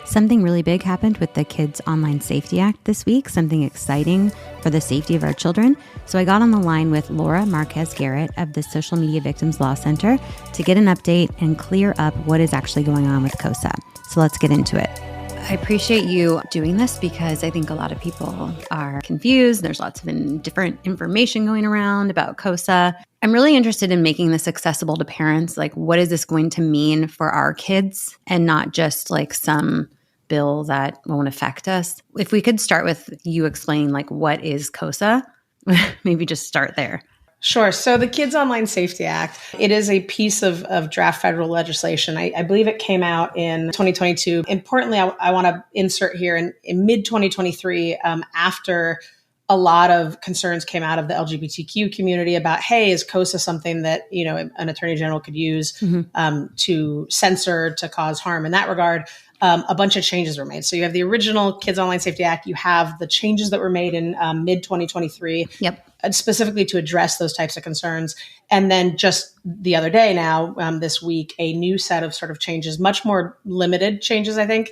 Something really big happened with the Kids Online Safety Act this week, something exciting for the safety of our children. So I got on the line with Laura Marquez-Garrett of the Social Media Victims Law Center to get an update and clear up what is actually going on with KOSA. So let's get into it. I appreciate you doing this because I think a lot of people are confused. There's lots of different information going around about KOSA. I'm really interested in making this accessible to parents. Like, what is this going to mean for our kids and not just like some bill that won't affect us? If we could start with you explaining like what is KOSA, maybe just start there. Sure. So the Kids Online Safety Act, it is a piece of draft federal legislation. I believe it came out in 2022. Importantly, I want to insert here in mid-2023, after a lot of concerns came out of the LGBTQ community about, hey, is KOSA something that, an attorney general could use to censor, to cause harm in that regard? A bunch of changes were made. So you have the original Kids Online Safety Act. You have the changes that were made in mid-2023, specifically to address those types of concerns. And then just the other day now, this week, a new set of sort of changes, much more limited changes, I think,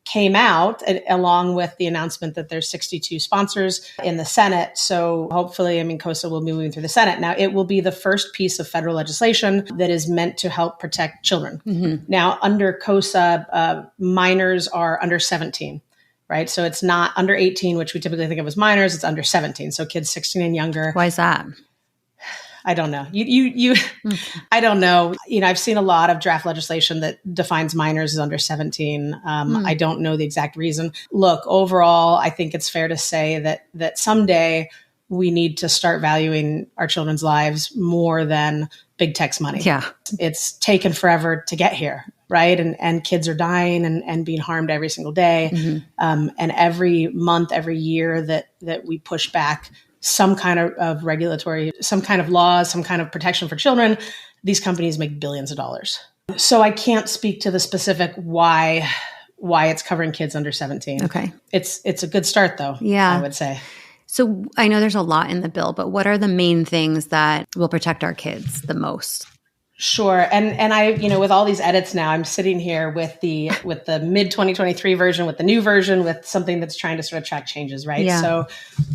came out along with the announcement that there's 62 sponsors in the Senate. So hopefully, KOSA will be moving through the Senate. Now, it will be the first piece of federal legislation that is meant to help protect children. Now, under KOSA, minors are under 17. Right. So it's not under 18, which we typically think of as minors. It's under 17. So kids 16 and younger. Why is that? I don't know. I don't know. I've seen a lot of draft legislation that defines minors as under 17. I don't know the exact reason. Look, overall, I think it's fair to say that someday we need to start valuing our children's lives more than big tech's money. Yeah. It's taken forever to get here. Right. And kids are dying and being harmed every single day. And every month, every year that we push back some kind of regulatory, some kind of laws, some kind of protection for children, these companies make billions of dollars. So I can't speak to the specific why it's covering kids under 17. Okay. It's a good start, though, I would say. So I know there's a lot in the bill, but what are the main things that will protect our kids the most? Sure. And I, with all these edits now, I'm sitting here with the mid 2023 version, with the new version, with something that's trying to sort of track changes, right? Yeah.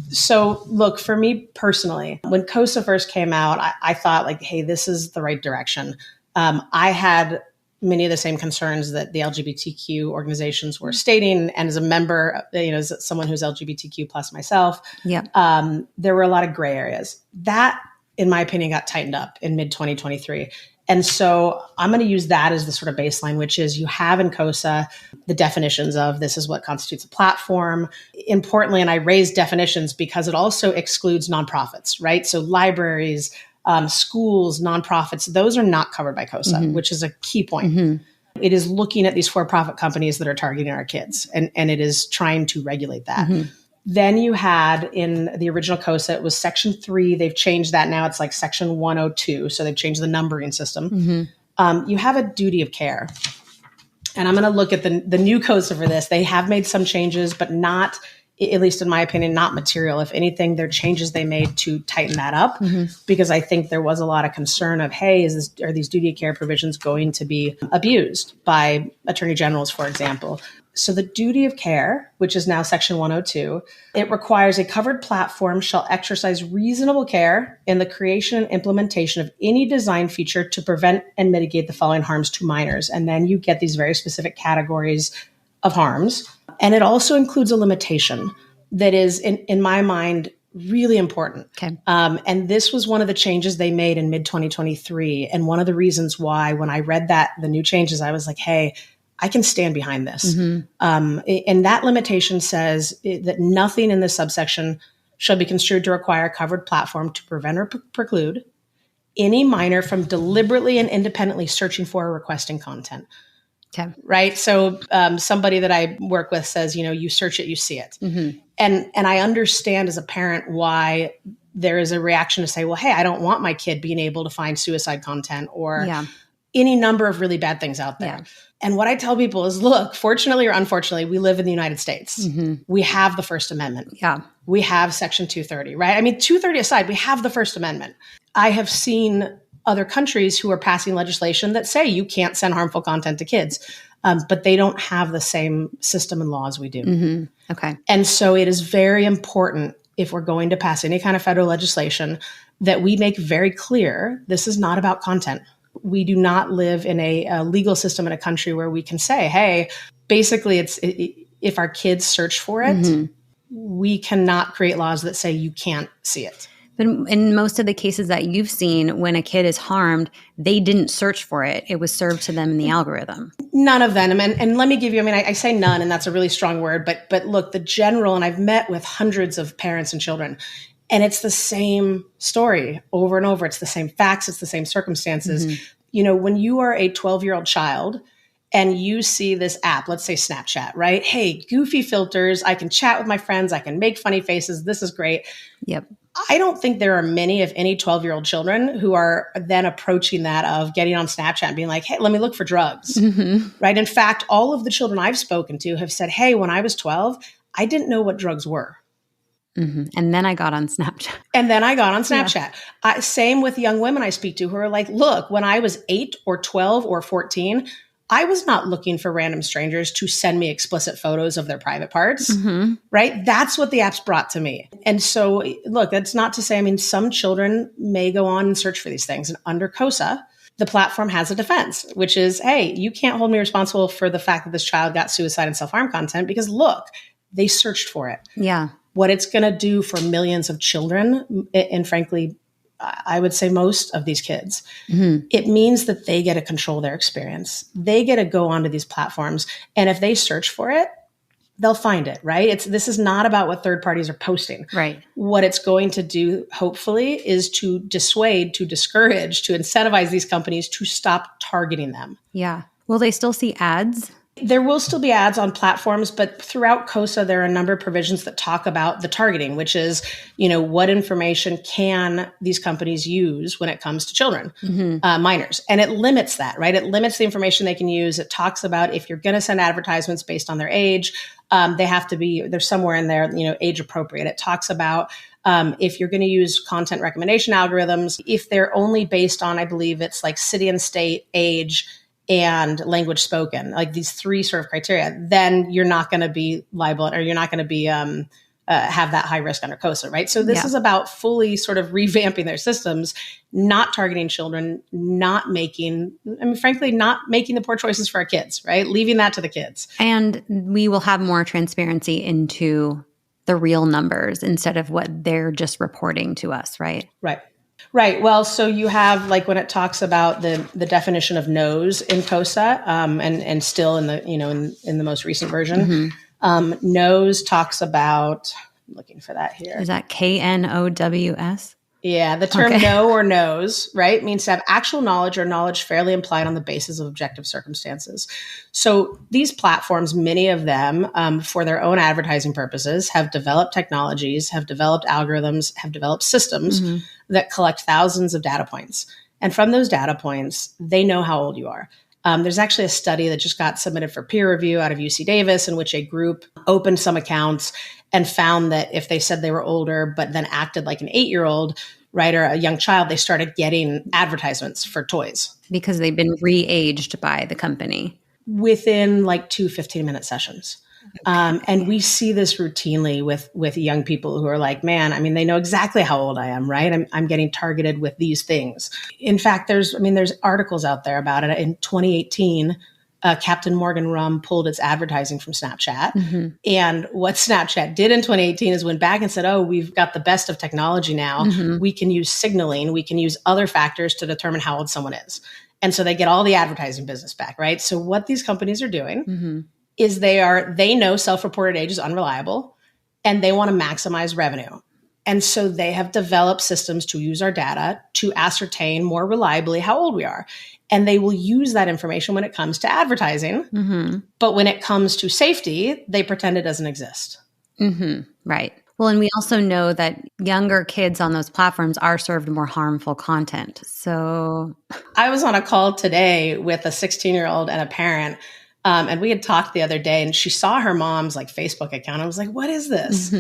So look, for me personally, when KOSA first came out, I thought like, hey, this is the right direction. I had many of the same concerns that the LGBTQ organizations were stating. And as a member, as someone who's LGBTQ plus myself, there were a lot of gray areas. That, in my opinion, got tightened up in mid 2023. And so I'm going to use that as the sort of baseline, which is you have in KOSA the definitions of this is what constitutes a platform. Importantly, and I raise definitions because it also excludes nonprofits, right? So libraries, schools, nonprofits, those are not covered by KOSA, which is a key point. It is looking at these for-profit companies that are targeting our kids, and it is trying to regulate that. Then you had in the original KOSA, it was Section 3. They've changed that now. It's like Section 102. So they've changed the numbering system. You have a duty of care. And I'm going to look at the new KOSA for this. They have made some changes, but not, at least in my opinion, not material. If anything, they're changes they made to tighten that up because I think there was a lot of concern of, hey, are these duty of care provisions going to be abused by attorney generals, for example? So the duty of care, which is now Section 102, it requires a covered platform shall exercise reasonable care in the creation and implementation of any design feature to prevent and mitigate the following harms to minors. And then you get these very specific categories of harms. And it also includes a limitation that is, in my mind, really important. Okay. And this was one of the changes they made in mid-2023. And one of the reasons why, when I read the new changes, I was like, hey, I can stand behind this. And that limitation says that nothing in this subsection shall be construed to require a covered platform to prevent or preclude any minor from deliberately and independently searching for or requesting content. Okay. Right. So somebody that I work with says, you search it, you see it. And I understand as a parent why there is a reaction to say, well, hey, I don't want my kid being able to find suicide content or any number of really bad things out there. And what I tell people is, look, fortunately or unfortunately, we live in the United States. We have the First Amendment. We have Section 230, right? I mean, 230 aside, we have the First Amendment. I have seen other countries who are passing legislation that say you can't send harmful content to kids. But they don't have the same system and laws we do. Mm-hmm. Okay. And so it is very important, if we're going to pass any kind of federal legislation, that we make very clear this is not about content. We do not live in a legal system in a country where we can say, hey, basically if our kids search for it, we cannot create laws that say you can't see it. But in most of the cases that you've seen, when a kid is harmed, they didn't search for it. It was served to them in the algorithm. None of them. And let me give you, I say none, and that's a really strong word, but look, the general, and I've met with hundreds of parents and children, and it's the same story over and over. It's the same facts. It's the same circumstances. When you are a 12-year-old child and you see this app, let's say Snapchat, right? Hey, goofy filters. I can chat with my friends. I can make funny faces. This is great. Yep. I don't think there are many, if any, 12-year-old children who are then approaching that of getting on Snapchat and being like, hey, let me look for drugs, right? In fact, all of the children I've spoken to have said, hey, when I was 12, I didn't know what drugs were. And then I got on Snapchat. Yeah. Same with young women I speak to who are like, look, when I was 8 or 12 or 14, I was not looking for random strangers to send me explicit photos of their private parts, right? That's what the apps brought to me. And so, look, that's not to say, some children may go on and search for these things. And under KOSA, the platform has a defense, which is, hey, you can't hold me responsible for the fact that this child got suicide and self-harm content because, look, they searched for it. Yeah. What it's going to do for millions of children, and frankly, I would say most of these kids, it means that they get to control their experience. They get to go onto these platforms. And if they search for it, they'll find it, right? This is not about what third parties are posting. Right. What it's going to do, hopefully, is to dissuade, to discourage, to incentivize these companies to stop targeting them. Yeah. Will they still see ads? There will still be ads on platforms, but throughout KOSA, there are a number of provisions that talk about the targeting, which is, what information can these companies use when it comes to children, minors. And it limits that, right? It limits the information they can use. It talks about if you're going to send advertisements based on their age, they have to be, they're somewhere in there, age appropriate. It talks about if you're going to use content recommendation algorithms, if they're only based on, I believe it's like city and state, age, and language spoken, like these three sort of criteria, then you're not going to be liable, or you're not going to be have that high risk under KOSA, right? So this is about fully sort of revamping their systems, not targeting children, not making the poor choices for our kids, right? Leaving that to the kids. And we will have more transparency into the real numbers instead of what they're just reporting to us, right? Right. Well, so you have, like, when it talks about the definition of nose in KOSA, and still in the in the most recent version, nose talks about. I'm looking for that here. Is that KNOWS? Yeah, the term know or knows, right, means to have actual knowledge or knowledge fairly implied on the basis of objective circumstances. So these platforms, many of them, for their own advertising purposes, have developed technologies, have developed algorithms, have developed systems that collect thousands of data points. And from those data points, they know how old you are. There's actually a study that just got submitted for peer review out of UC Davis, in which a group opened some accounts and found that if they said they were older, but then acted like an 8-year-old, right, or a young child, they started getting advertisements for toys. Because they've been re-aged by the company. Within like 2 15-minute sessions. And we see this routinely with young people who are like, man, they know exactly how old I am, right? I'm getting targeted with these things. In fact, there's articles out there about it. In 2018, Captain Morgan Rum pulled its advertising from Snapchat. And what Snapchat did in 2018 is went back and said, oh, we've got the best of technology now. We can use signaling. We can use other factors to determine how old someone is. And so they get all the advertising business back, right? So what these companies are doing is they know self-reported age is unreliable, and they want to maximize revenue. And so they have developed systems to use our data to ascertain more reliably how old we are. And they will use that information when it comes to advertising. But when it comes to safety, they pretend it doesn't exist. Right. Well, and we also know that younger kids on those platforms are served more harmful content. So I was on a call today with a 16-year-old and a parent. And we had talked the other day, and she saw her mom's Facebook account. I was like, what is this?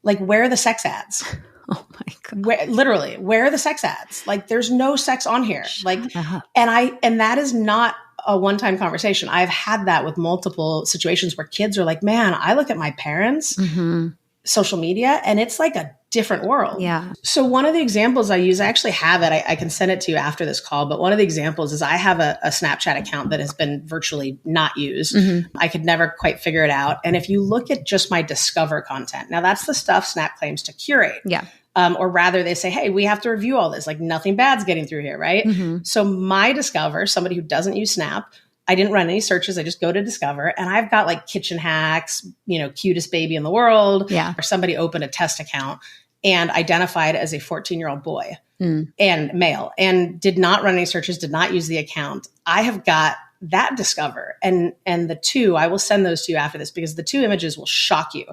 Like, where are the sex ads? Oh my God. Where are the sex ads? Like, there's no sex on here. Shut up. And that is not a one-time conversation. I've had that with multiple situations where kids are like, man, I look at my parents' social media and it's like a different world. Yeah. So one of the examples I use, I actually have it. I can send it to you after this call. But one of the examples is I have a Snapchat account that has been virtually not used. I could never quite figure it out. And if you look at just my Discover content, now that's the stuff Snap claims to curate. Yeah. Or rather they say, hey, we have to review all this. Like, nothing bad's getting through here, right? So my Discover, somebody who doesn't use Snap, I didn't run any searches. I just go to Discover and I've got like kitchen hacks, cutest baby in the world. Yeah. Or somebody opened a test account and identified as a 14-year-old boy and male and did not run any searches, did not use the account. I have got that Discover and the two, I will send those to you after this because the two images will shock you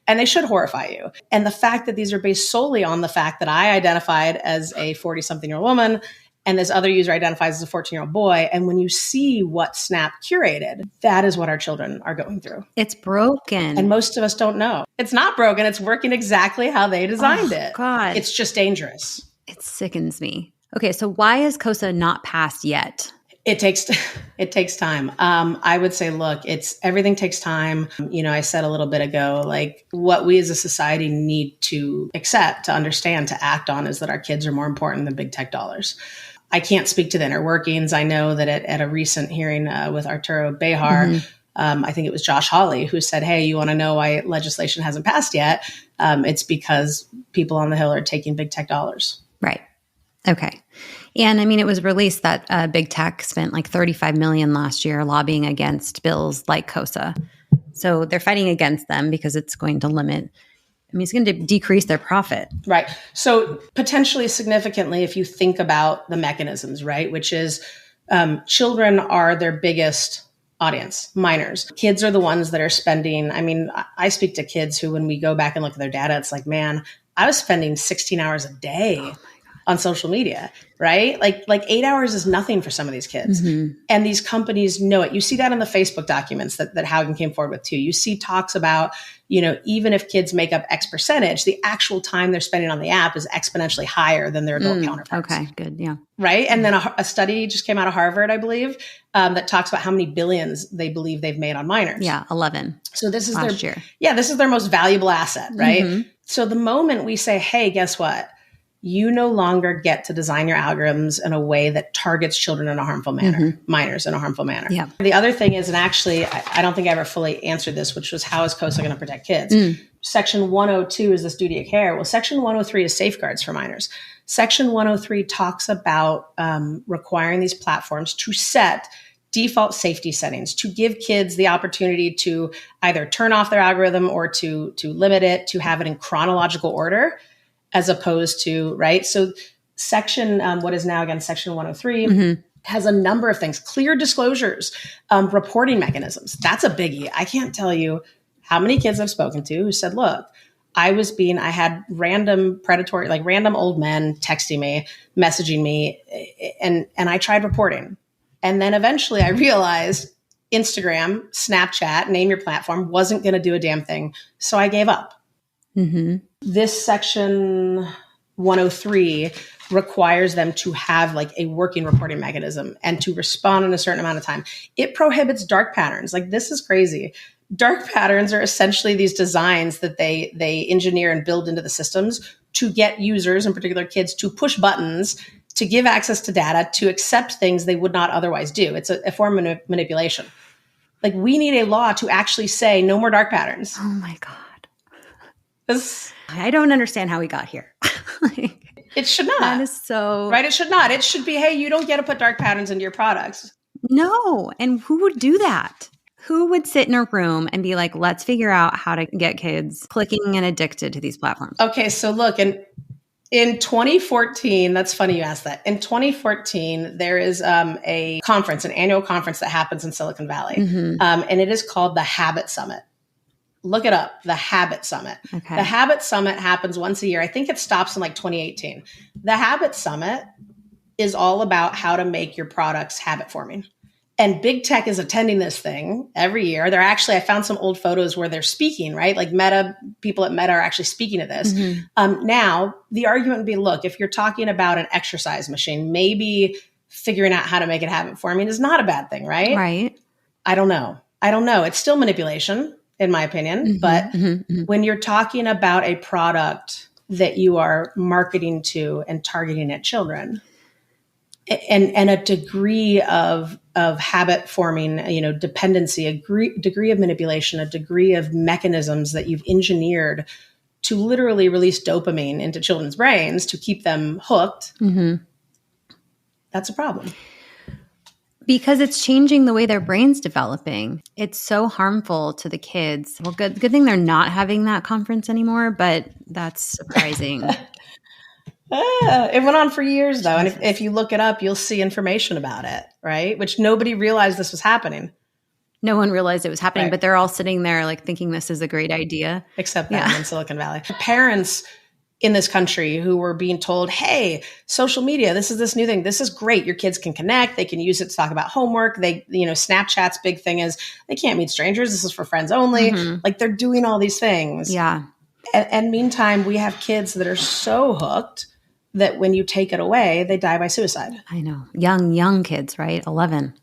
and they should horrify you. And the fact that these are based solely on the fact that I identified as a 40-something-year-old woman and this other user identifies as a 14-year-old boy. And when you see what Snap curated, that is what our children are going through. It's broken. And most of us don't know. It's not broken. It's working exactly how they designed it. God. It's just dangerous. It sickens me. Okay, so why is KOSA not passed yet? It takes time. I would say, look, everything takes time. I said a little bit ago, like what we as a society need to accept, to understand, to act on is that our kids are more important than big tech dollars. I can't speak to the inner workings. I know that at a recent hearing with Arturo Bejar, I think it was Josh Hawley who said, hey, you want to know why legislation hasn't passed yet? It's because people on the Hill are taking big tech dollars. Right. Okay. And I mean, it was released that big tech spent like $35 million last year lobbying against bills like KOSA. So they're fighting against them because it's going to limit, it's going to decrease their profit. Right. So potentially significantly, if you think about the mechanisms, right, which is children are their biggest audience, minors. Kids are the ones that are spending, I speak to kids who, when we go back and look at their data, it's like, man, I was spending 16 hours a day on social media, right? Like 8 hours is nothing for some of these kids. And these companies know it. You see that in the Facebook documents that Haugen came forward with too. You see talks about, even if kids make up X percentage, the actual time they're spending on the app is exponentially higher than their adult counterparts. Okay, good. Yeah. Right. And then a study just came out of Harvard, I believe, that talks about how many billions they believe they've made on minors. Yeah. 11. So this is last year. Yeah, this is their most valuable asset, right? So the moment we say, hey, guess what? You no longer get to design your algorithms in a way that targets children in a harmful manner, minors in a harmful manner. Yeah. The other thing is, and actually, I don't think I ever fully answered this, which was how is KOSA going to protect kids? Section 102 is this duty of care. Well, Section 103 is safeguards for minors. Section 103 talks about requiring these platforms to set default safety settings, to give kids the opportunity to either turn off their algorithm or to limit it, to have it in chronological order, as opposed to, right? So section, what is now again, Section 103 has a number of things, clear disclosures, reporting mechanisms. That's a biggie. I can't tell you how many kids I've spoken to who said, look, I had random predatory, like random old men texting me, messaging me, and I tried reporting. And then eventually I realized Instagram, Snapchat, name your platform, wasn't going to do a damn thing. So I gave up. This Section 103 requires them to have like a working reporting mechanism and to respond in a certain amount of time. It prohibits dark patterns. Like, this is crazy. Dark patterns are essentially these designs that they engineer and build into the systems to get users, in particular kids, to push buttons, to give access to data, to accept things they would not otherwise do. It's a form of manipulation. Like, we need a law to actually say no more dark patterns. Oh my God. I don't understand how we got here. It should not. That is so... Right? It should not. It should be, hey, you don't get to put dark patterns into your products. No. And who would do that? Who would sit in a room and be like, let's figure out how to get kids clicking and addicted to these platforms? Okay, so look, in 2014, that's funny you asked that. In 2014, there is a conference, an annual conference that happens in Silicon Valley. And it is called the Habit Summit. Look it up, the Habit Summit. Okay. The Habit Summit happens once a year. I think it stops in like 2018. The Habit Summit is all about how to make your products habit forming. And big tech is attending this thing every year. I found some old photos where they're speaking, right? Like people at Meta are actually speaking to this. Now, the argument would be, look, if you're talking about an exercise machine, maybe figuring out how to make it habit forming is not a bad thing, right? Right. I don't know. It's still manipulation, in my opinion. But when you're talking about a product that you are marketing to and targeting at children, and a degree of habit forming, dependency, degree of manipulation, a degree of mechanisms that you've engineered to literally release dopamine into children's brains to keep them hooked, that's a problem. Because it's changing the way their brain's developing. It's so harmful to the kids. Well, good thing they're not having that conference anymore, but that's surprising. It went on for years, though. And if you look it up, you'll see information about it, right? Which nobody realized this was happening. No one realized it was happening, Right. but they're all sitting there like thinking this is a great idea. Except them in Silicon Valley. Parents in this country who were being told, hey, social media, this is this new thing. This is great. Your kids can connect. They can use it to talk about homework. Snapchat's big thing is they can't meet strangers. This is for friends only. Like they're doing all these things. Yeah. And meantime, we have kids that are so hooked that when you take it away, they die by suicide. I know. Young kids, right? 11.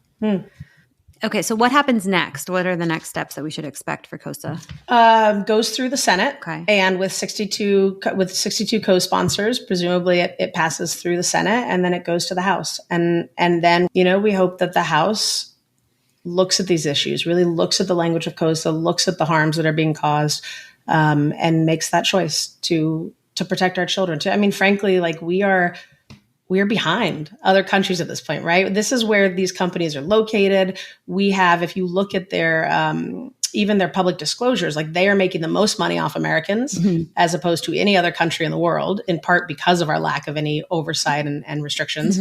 Okay, so what happens next? What are the next steps that we should expect for KOSA? Goes through the Senate, and with 62 co-sponsors, presumably it passes through the Senate, and then it goes to the House. And then, we hope that the House looks at these issues, really looks at the language of KOSA, looks at the harms that are being caused, and makes that choice to protect our children. Frankly, like we are behind other countries at this point, right? This is where these companies are located. We have, if you look at their, even their public disclosures, like they are making the most money off Americans as opposed to any other country in the world, in part because of our lack of any oversight and restrictions.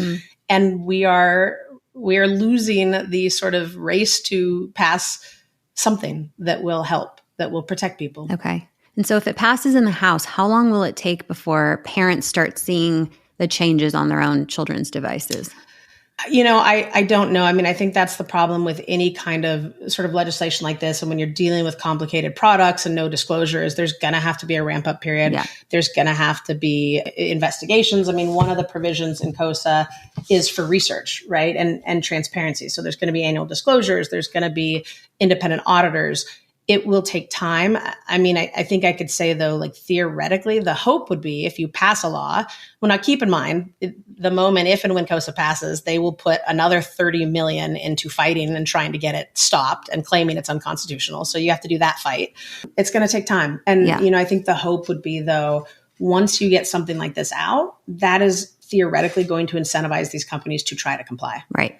And we are losing the sort of race to pass something that will help, that will protect people. Okay. And so if it passes in the House, how long will it take before parents start seeing the changes on their own children's devices? I don't know. I think that's the problem with any kind of sort of legislation like this. And when you're dealing with complicated products and no disclosures, there's going to have to be a ramp up period. Yeah. There's going to have to be investigations. One of the provisions in KOSA is for research, right? And transparency. So there's going to be annual disclosures. There's going to be independent auditors. It will take time. I think I could say, though, like theoretically, the hope would be if you pass a law. Well, now keep in mind, the moment if and when KOSA passes, they will put another $30 million into fighting and trying to get it stopped and claiming it's unconstitutional. So you have to do that fight. It's going to take time. And, I think the hope would be, though, once you get something like this out, that is theoretically going to incentivize these companies to try to comply. Right.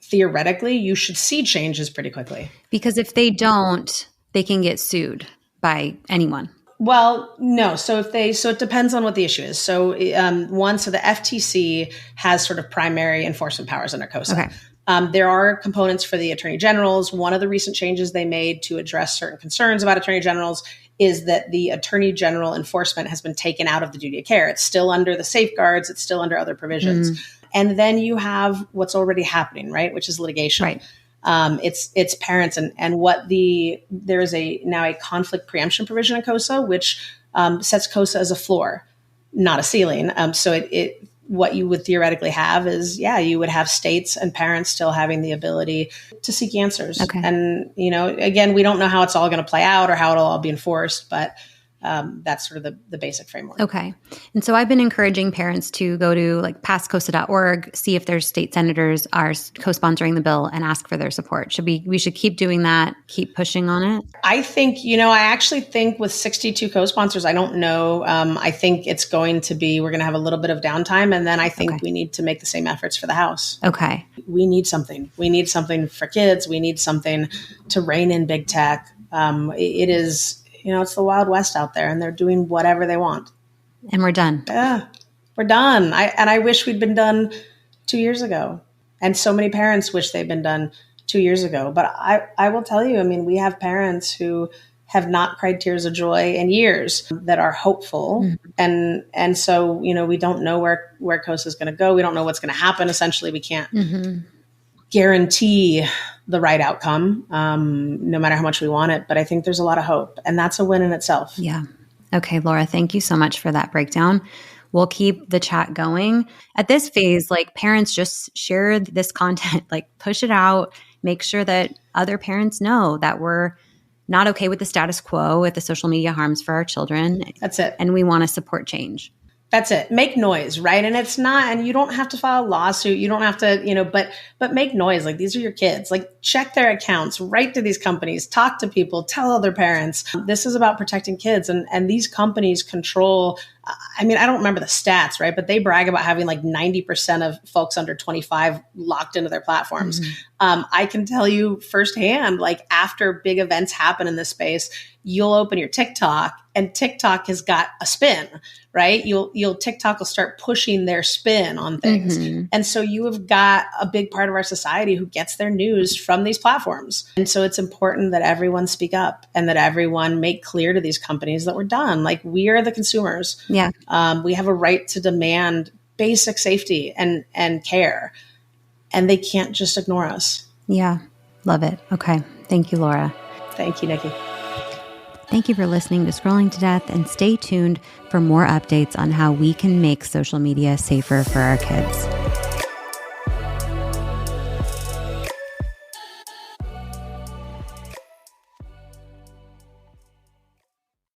Theoretically, you should see changes pretty quickly. Because if they don't, they can get sued by anyone. Well, no. So it depends on what the issue is. So the FTC has sort of primary enforcement powers under KOSA. Okay. There are components for the attorney generals. One of the recent changes they made to address certain concerns about attorney generals is that the attorney general enforcement has been taken out of the duty of care. It's still under the safeguards. It's still under other provisions. And then you have what's already happening, right? Which is litigation. Right. It's parents and there is now a conflict preemption provision in KOSA, which sets KOSA as a floor, not a ceiling. So what you would theoretically have is, you would have states and parents still having the ability to seek answers. Okay. And, again, we don't know how it's all going to play out or how it'll all be enforced, but that's sort of the basic framework. Okay. And so I've been encouraging parents to go to passkosa.org, see if their state senators are co-sponsoring the bill and ask for their support. We should keep doing that, keep pushing on it? I think, I actually think with 62 co-sponsors, I don't know. I think it's going to be, we're going to have a little bit of downtime. And then I think we need to make the same efforts for the House. Okay. We need something. We need something for kids. We need something to rein in big tech. It is... it's the Wild West out there and they're doing whatever they want. And we're done. Yeah, we're done. I wish we'd been done 2 years ago. And so many parents wish they'd been done 2 years ago. But I will tell you, we have parents who have not cried tears of joy in years that are hopeful. Mm-hmm. And so, we don't know where KOSA is going to go. We don't know what's going to happen. Essentially, we can't guarantee the right outcome, no matter how much we want it. But I think there's a lot of hope, and that's a win in itself. Yeah. Okay, Laura, thank you so much for that breakdown. We'll keep the chat going. At this phase, like parents, just share this content, like push it out, make sure that other parents know that we're not okay with the status quo, with the social media harms for our children. That's it. And we want to support change. That's it. Make noise, right? And it's not, and you don't have to file a lawsuit. You don't have to, but make noise. Like, these are your kids. Like, check their accounts, write to these companies, talk to people, tell other parents. This is about protecting kids. And these companies control, I don't remember the stats, right? But they brag about having like 90% of folks under 25 locked into their platforms. I can tell you firsthand, like after big events happen in this space, you'll open your TikTok and TikTok has got a spin, right? TikTok will start pushing their spin on things. And so you have got a big part of our society who gets their news from these platforms. And so it's important that everyone speak up and that everyone make clear to these companies that we're done. Like, we are the consumers. Yeah. We have a right to demand basic safety and care, and they can't just ignore us. Yeah. Love it. Okay. Thank you, Laura. Thank you, Nikki. Thank you for listening to Scrolling to Death, and stay tuned for more updates on how we can make social media safer for our kids.